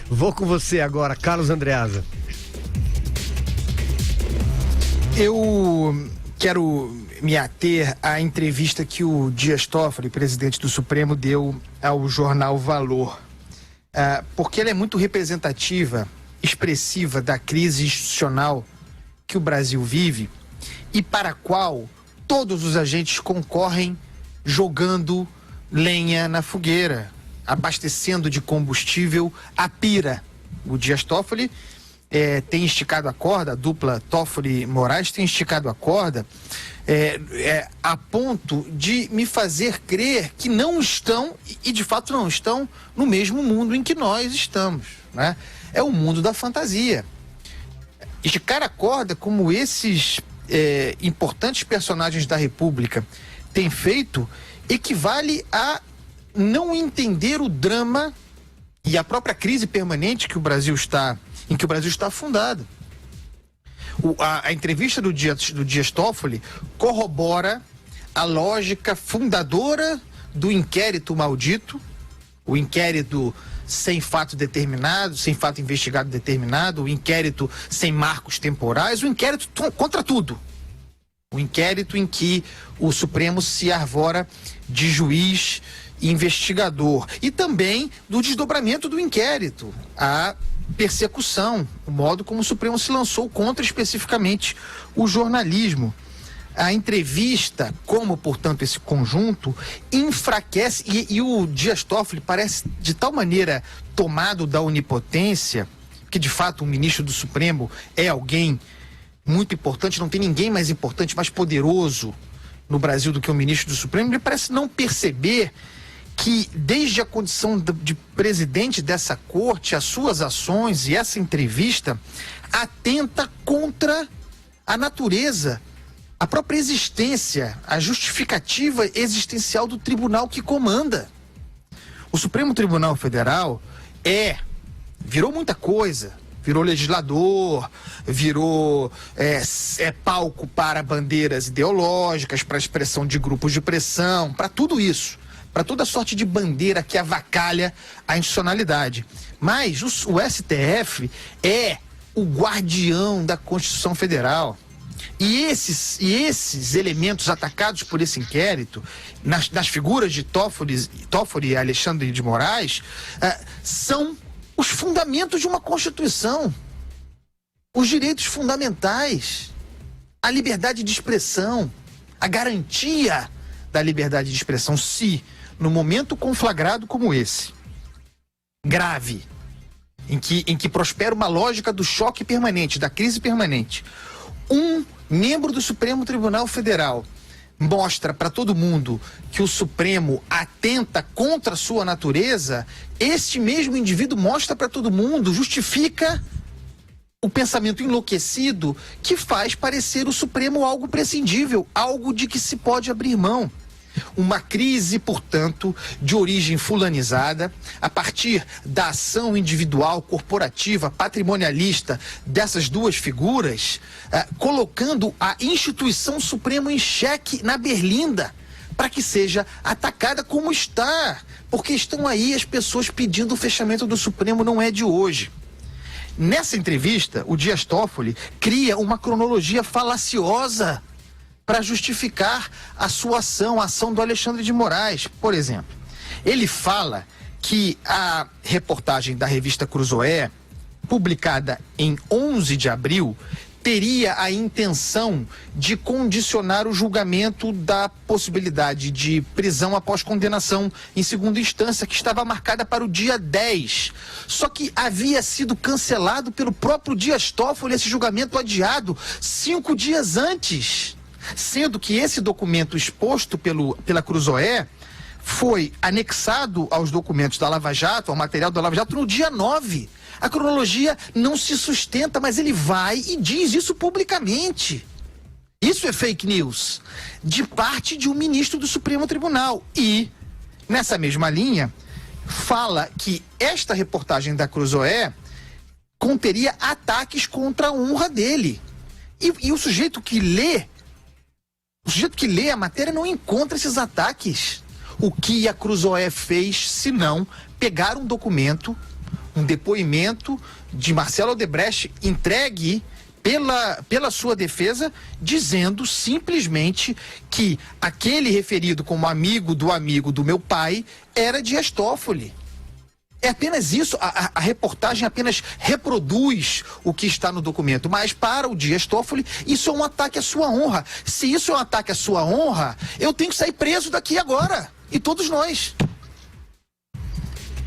Vou com você agora, Carlos Andreasa. Eu quero me ater à entrevista que o Dias Toffoli, presidente do Supremo, deu ao jornal Valor, porque ela é muito representativa, expressiva da crise institucional que o Brasil vive e para a qual todos os agentes concorrem jogando lenha na fogueira, abastecendo de combustível a pira. O Dias Toffoli tem esticado a corda, a dupla Toffoli-Moraes tem esticado a corda a ponto de me fazer crer que não estão, e de fato não estão, no mesmo mundo em que nós estamos, né? É o mundo da fantasia. Esticar a corda como esses importantes personagens da República têm feito equivale a não entender o drama e a própria crise permanente que o Brasil está, em que o Brasil está afundado. A entrevista do Dias Toffoli corrobora a lógica fundadora do inquérito maldito, o inquérito sem fato determinado, sem fato investigado determinado, o inquérito sem marcos temporais, o inquérito contra tudo. O inquérito em que o Supremo se arvora de juiz investigador. E também do desdobramento do inquérito, a persecução, o modo como o Supremo se lançou contra especificamente o jornalismo. A entrevista, como, portanto, esse conjunto, enfraquece, e o Dias Toffoli parece de tal maneira tomado da onipotência, que de fato o ministro do Supremo é alguém muito importante, não tem ninguém mais importante, mais poderoso no Brasil do que o ministro do Supremo. Ele parece não perceber que desde a condição de presidente dessa corte, as suas ações e essa entrevista atenta contra a natureza, a própria existência, a justificativa existencial do tribunal que comanda. O Supremo Tribunal Federal virou muita coisa, virou legislador, virou palco para bandeiras ideológicas, para expressão de grupos de pressão, para tudo isso, para toda sorte de bandeira que avacalha a institucionalidade. Mas o STF é o guardião da Constituição Federal. E esses elementos atacados por esse inquérito, nas figuras de Toffoli e Alexandre de Moraes, são os fundamentos de uma Constituição, os direitos fundamentais, a liberdade de expressão, a garantia da liberdade de expressão. Se, no momento conflagrado como esse, grave, em que prospera uma lógica do choque permanente, da crise permanente, um membro do Supremo Tribunal Federal mostra para todo mundo que o Supremo atenta contra a sua natureza, este mesmo indivíduo mostra para todo mundo, justifica o pensamento enlouquecido que faz parecer o Supremo algo prescindível, algo de que se pode abrir mão. Uma crise, portanto, de origem fulanizada, a partir da ação individual, corporativa, patrimonialista dessas duas figuras, colocando a instituição Supremo em xeque na berlinda, para que seja atacada como está, porque estão aí as pessoas pedindo o fechamento do Supremo, não é de hoje. Nessa entrevista, o Dias Toffoli cria uma cronologia falaciosa para justificar a sua ação, a ação do Alexandre de Moraes. Por exemplo, ele fala que a reportagem da revista Cruzoé, publicada em 11 de abril, teria a intenção de condicionar o julgamento da possibilidade de prisão após condenação em segunda instância, que estava marcada para o dia 10. Só que havia sido cancelado pelo próprio Dias Toffoli, esse julgamento adiado 5 dias antes. Sendo que esse documento exposto pela Cruzoé foi anexado aos documentos da Lava Jato, ao material da Lava Jato, no dia 9. A cronologia não se sustenta, mas ele vai e diz isso publicamente. Isso é fake news de parte de um ministro do Supremo Tribunal. E, nessa mesma linha, fala que esta reportagem da Cruzoé conteria ataques contra a honra dele. E o sujeito que lê a matéria não encontra esses ataques. O que a Cruzoé fez, se não pegar um documento um depoimento de Marcelo Odebrecht entregue pela sua defesa, dizendo simplesmente que aquele referido como amigo do meu pai era Dias Toffoli. É apenas isso, a reportagem apenas reproduz o que está no documento, mas para o Dias Toffoli isso é um ataque à sua honra. Se isso é um ataque à sua honra, eu tenho que sair preso daqui agora, e todos nós.